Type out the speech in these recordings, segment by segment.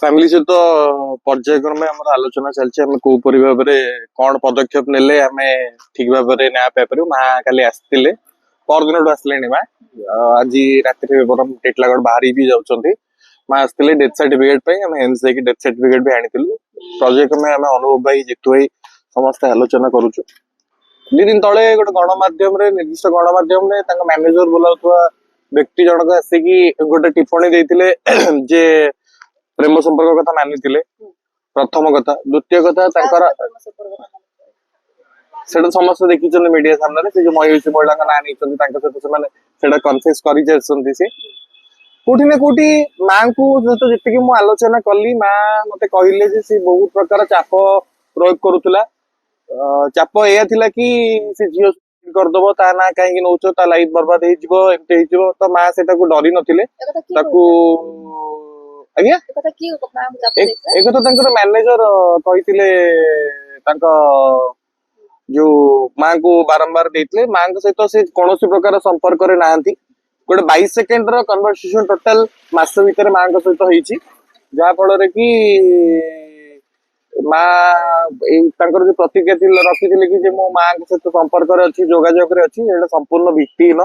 Family सहित पर्यायक्रमे आम आलोचना चलती कौ भाव कौन पदक्षेप नेले आम ठीक भाव में न्याय पाइपर माँ काली आसते परदिन आसले माँ आज रात बरम टिटलागढ़ बाहरी भी जाऊँच माँ आसते डेथ सर्टिफिकेट डेथ सर्टिफिकेट भी आनी पर्यायक्रमे आम अनुभव भाई जितु भाई समस्त आलोचना करुचु दी दिन तले गोटे गणमाध्यम निर्दिष्ट गणमाध्यम मैनेजर बोलाउथुवा व्यक्ति जनक आसिकी गोटे टिप्पणी देइथिले जे प्रेम संपर्क कथा मानिथिले प्रथम कथा द्वितीय कथा तांकर सेटा समस्त देखिछन मीडिया सामने से जो मयूषी महिला का नाम नहीं तांका सहित से माने सेटा कन्फेस करि जासंती से कोठी ना कोठी मां को जतो जति कि मु आलोचना कली मां मते कहिले जे से बहुत प्रकार चाप प्रयोग करूतला चाप एया थिला कि से जियो करदबो ता ना काहे कि नौचो ता लाइफ बर्बाद हे जिवो एमते हे जिवो तो मां सेटा को डरी नथिले ताकू आज्ञा एक तो तांकर मैनेजर कहिथिले तांका जो मां को बारंबार देइथिले मां के सहित से कोनोसी प्रकार संपर्क रे नाहंती गोटे 22 सेकेंड रो कन्वर्सेशन टोटल मास भीतर मां के सहित होईची जा फल रे कि मां तांकर जो प्रतिक्रिया रखिथिले कि जे मो मां के सहित संपर्क रे अछि जोगाजोग रे अछि एटा संपूर्ण भित्तिहीन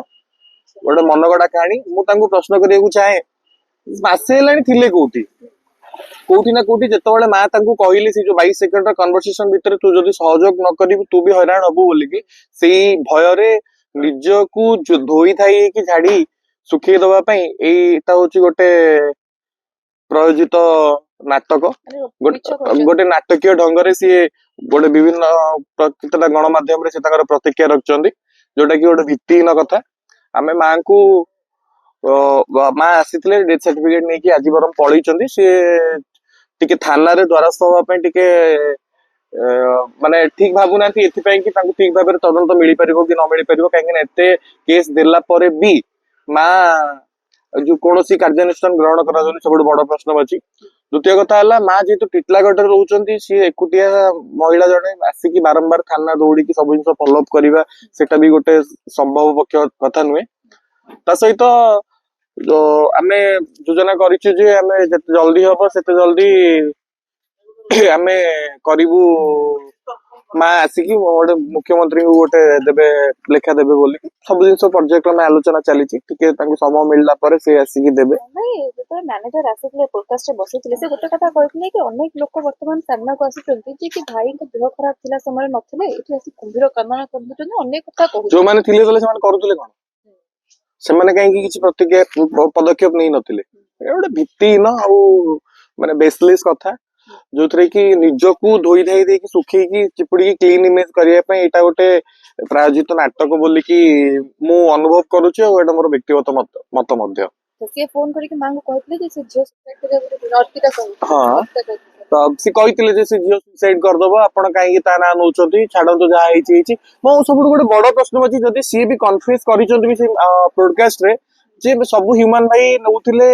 गोटे मनगड़ा कहानी मु तांको प्रश्न करिया चाहे मासे हेलानी थिले कोठी कोठी ना कोठी जेतेबेले मां तांको कहली से जो 22 सेकेंड रो कन्वर्सेशन भीतर तू जदी सहयोग न करिबि तू भी हैरान हबु बोली कि सेही भय रे निज को जो धोई थाई कि झाड़ी सुखी दबा पई एटा होची गोटे प्रयोजित नाटक गोटे नाटकीय ढंग रे सी गोटे विभिन्न केतटा गणमाध्यम रे से ताकर प्रतिक्रिया रखचंदी जोटा कि गोटे भित्तिहीन कथा आमे मां को माँ आसीथिले डेथ सर्टिफिकेट नहीं कि आज बरम पळैचंदी से टिके थाना रे द्वारस्थ होबा पई टिके माने ठीक भाबु नांती एथि पई कि तांको ठीक भाबरे तदंत मिली परिबो कि न मिली परिबो काहे कि एते केस देला परे भी माँ जो कोनोसी कार्यानुष्ठान ग्रहण करा जोनी सब बड़ प्रश्न अछि द्वितीय कथा हला माँ जेतु टिटलागढ़ रे रहउचंती सी एकुटिया महिला जणे आसी कि बारंबार थाना दौड़ी कि सब जिंस फॉलो अप करिवा सेटा भी गोटे संभव पक्ष कथा नुए ता सहित जो आमे योजना करिछु जे आमे जते जल्दी हबो सेते जल्दी आमे करिवु मां आसिकी गोटे मुख्यमंत्री को गोटे देबे लेखा देबे बोली सब जिंस प्रोजेक्ट में आलोचना चली टिके तांको समय मिलला परे से आसिकी देबे नहीं तो मैनेजर आसिले पॉडकास्ट रे बसिथिले से गोटे कथा कहथिले कि अनेक लोक वर्तमान सामना को आसिचंती जे कि भाई को देह खराब थिला समय नथिले एठी आसी कुंभीर कामना करदुचन अनेक कथा कहू जो माने थिले तले समान करूतले कोन सेमाने कहीं किसी प्रतिक्रिया पदक्षेप नहीं नथिले गोटे भित्तिहीन आ माने बेसलेस कथा जो थे कि निजको धोई धाई दे सुखी चिपुड़ी क्लीन इमेज करने एटा गोटे प्रायोजित नाटक बोली कि मु अनुभव करुचे और मोर व्यक्तिगत मत मध्य से फोन करके मां को कहथिले जे से जियो सुसाइड करे अर्पिता कहू हां तो से कहिथिले जे से जियो सुसाइड कर दबो आपण काहे ता ना नउचोती छाडंतो जा हेची मो सब गोटे बड़ प्रश्न अछि जदी सी भी कन्फ्यूज करिचंती भी से पॉडकास्ट रे जे सब ह्यूमन भाई नउथिले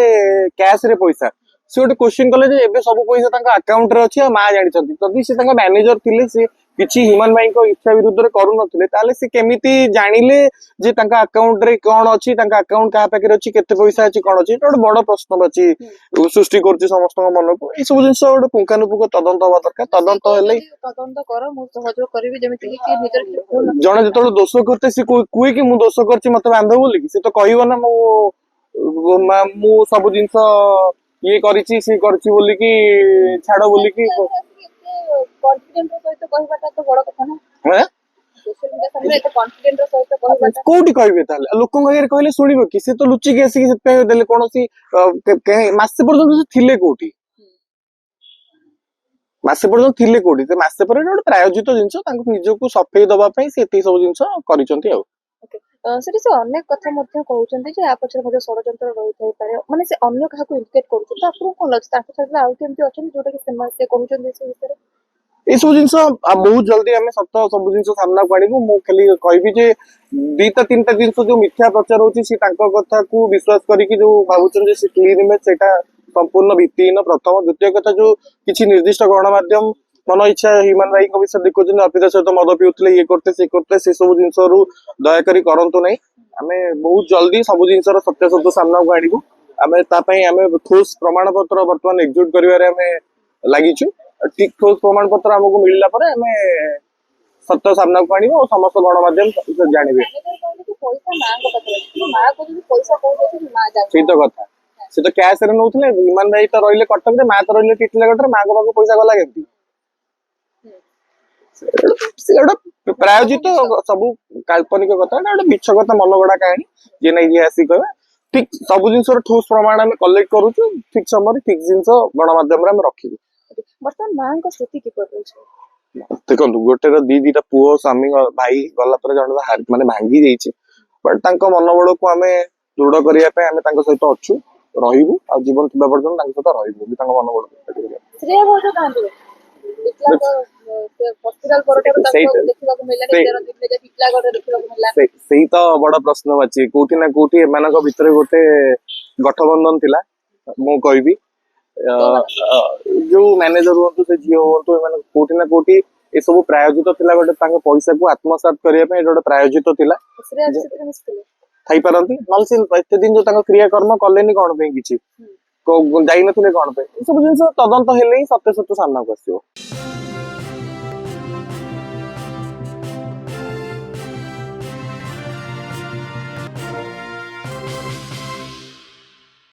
कैश रे पैसा से गोटे क्वेश्चन कले जे एबे सब पैसा तांका अकाउंट रे अछि आ मा जानि छथि तदी से तांका मैनेजर थिले से किछि ह्यूमन भाई को इच्छा विरुद्ध रे करू नथिले ताले से केमिति जानिले जे तांका अकाउंट रे कोन अछि तांका अकाउंट कहा पाके अछि केते पैसा अछि कोन अछि गोटे बड़ प्रश्न अछि सृष्टि करछि समस्त मन को ई सब जिंस गोटे पुंखानुपुंख तदंत होबा दरकार तदंत हेले तदंत कर मु सहयोग करबी जेमिति कि निजर जने जतोल दोष करते से कोई कि मु दोष करछि मते बांधो बोली कि से तो कहइबो ना मु सब जिंस ये करिछि सी करछि बोली कि छाड़ो बोली कि कॉन्फिडेंट सहित कहबाटा तो बड़ कथा ना हैं सोशल मीडिया सामने एते कॉन्फिडेंट सहित कहबाटा कोठी कहबे ताले लोकन आगे कहले सुनिबो कि से तो लुचि के आसी से पे देले कोनोसी मासे पर्यंत से थिले कोठी मासे पर्यंत थिले कोठी से मासे पर गोटे प्रायोजित जिंस तांको निजको सफेई दबा पई से एते सब जिंस करिसंती आ सेठी से अनेक कथा मध्ये कहउचंती जे आ पछर मध्ये षडयंत्र रहि थाई पारे माने से अन्य काहा को इंडिकेट करूछ त आपन कोन लग ताको छडला आउ केमति अछन जोटा कि से कहउचंती से विषय ए सब जिंस बहुत जल्दी हमें सत्य सब जिंस सामना काढिबु मु खाली कहबी जे दीटा तीनटा जिंस जो मिथ्या प्रचार होची सी तांको कथा को विश्वास करी कि जो भाबुचन जे से क्लीन इमेज सेटा संपूर्ण भित्तिहीन प्रथम द्वितीय कथा जो किछि निर्दिष्ट गणमाध्यम मन इच्छा ह्यूमन राइट को विषय देखो अर्पिता सहित मद पिउतले ये करते से सब जिंस रु दया करी करंतु नहीं आमे बहुत जल्दी सब जिंस सत्य सत्य सामना को आनिबु ଆମେ ତା ପାଇଁ ଆମେ ଠୋସ୍ ପ୍ରମାଣ ପତ୍ର ବର୍ତ୍ତମାନ ଏକ୍ଜିକ୍ୟୁଟ କରିବାରେ ଆମେ ଲାଗିଛୁ। ଠିକ ଠୋସ୍ ପ୍ରମାଣ ପତ୍ର ଆମକୁ ମିଳିଲା ପରେ ଆମେ ସତ୍ୟ ସାମ୍ନାକୁ ଆଣିବୁ ଆଉ ସମସ୍ତ ଗଣମାଧ୍ୟମ ଜାଣିବେ। ମ୍ୟାନେଜର କହିଲେ କି ପଇସା ମାଙ୍କ ପାଖରେ ଅଛି, କିନ୍ତୁ ମା କହୁଛନ୍ତି ପଇସା କୋଉଠି ଅଛି ମା ଜାଣିନି। ସେଇ ତ କଥା, ସେ ତ କ୍ୟାସ ରେ ନଉଥିଲେ। ଇମାନ ଭାଇ ତ ରହିଲେ କଟକରେ, ମା ତ ରହିଲେ ଟିଟିଲାଗଡ଼ରେ, ମାଙ୍କ ପାଖକୁ ପଇସା ଗଲା କେମିତି? ସେ ଗୋଟେ ପ୍ରାୟୋଜିତ ସବୁ କାଳ୍ପନିକ କଥା, ଏଟା ଗୋଟେ ମିଛ କଥା, ମନଗଢା କାହାଣୀ। ଯିଏ ନାଇଁ ଯିଏ ଆସିକି କହିବା। ଠିକ ସବୁ ଜିନିଷର ଠୋସ୍ ପ୍ରମାଣ ଆମେ କଲେକ୍ଟ କରୁଛୁ, ଠିକ ସମୟରେ ଠିକ ଜିନିଷ ଗଣମାଧ୍ୟମରେ ଆମେ ରଖିବୁ। ବର୍ତ୍ତମାନ ମାଙ୍କ ସ୍ଥିତି କିପରି ରହିଛି? ଦେଖନ୍ତୁ, ଗୋଟେର ଦିଟା ପୁଅ, ସ୍ୱାମୀ, ଭାଇ ଗଲା ପରେ ଜଣେ ମାନେ ଭାଙ୍ଗି ଯାଇଛି, ବଟ୍ ତାଙ୍କ ମନୋବଳକୁ ଆମେ ଦୃଢ କରିବା ପାଇଁ ଆମେ ତାଙ୍କ ସହିତ ଅଛୁ, ରହିବୁ, ଆଉ ଜୀବନ ଥିବା ପର୍ଯ୍ୟନ୍ତ ତାଙ୍କ ସହିତ ରହିବୁ ବି ତାଙ୍କ ମନୋବଳ। ଶ୍ରେୟା ଘୋଷ ଥାନ୍ତି ହସ୍ପିଟାଲ ପରଠାରୁ ତାଙ୍କୁ ଦେଖିବାକୁ ମିଳିଲାନି, 13 ଦିନରେ ଯେ ଟିଟିଲାଗଡ଼ରେ ଦେଖିବାକୁ ମିଳିଲା। ସେଇ ତ ବଡ ପ୍ରଶ୍ନବାଚୀ। କୋଉଠି ନା କୋଉଠି ଏମାନଙ୍କ ଭିତରେ ଗୋଟେ ଗଠବନ୍ଧନ ଥିଲା, ମୁଁ କହିବି। ଯୋଉ ମ୍ୟାନେଜର ହୁଅନ୍ତୁ, ସେ ଝିଅ ହୁଅନ୍ତୁ, ଏମାନେ କୋଉଠି ନା କୋଉଠି ଏସବୁ ପ୍ରାୟୋଜିତ ଥିଲା। ଗୋଟେ ତାଙ୍କ ପଇସାକୁ ଆତ୍ମସାତ କରିବା ପାଇଁ ଏଟା ଗୋଟେ ପ୍ରାୟୋଜିତ ଥିଲା। ଶ୍ରେୟା ସେଥିରେ ମିଶିଥିଲେ ଥାଇପାରନ୍ତି, ନହେଲେ ସେ ଏତେ ଦିନ ଯୋଉ ତାଙ୍କ କ୍ରିୟାକର୍ମ କଲେନି କଣ ପାଇଁ, କିଛି ଯାଇନଥିଲେ କଣ ପାଇଁ? ଏସବୁ ଜିନିଷ ତଦନ୍ତ ହେଲେ ହିଁ ସତ୍ୟ ସାମ୍ନାକୁ ଆସିବ।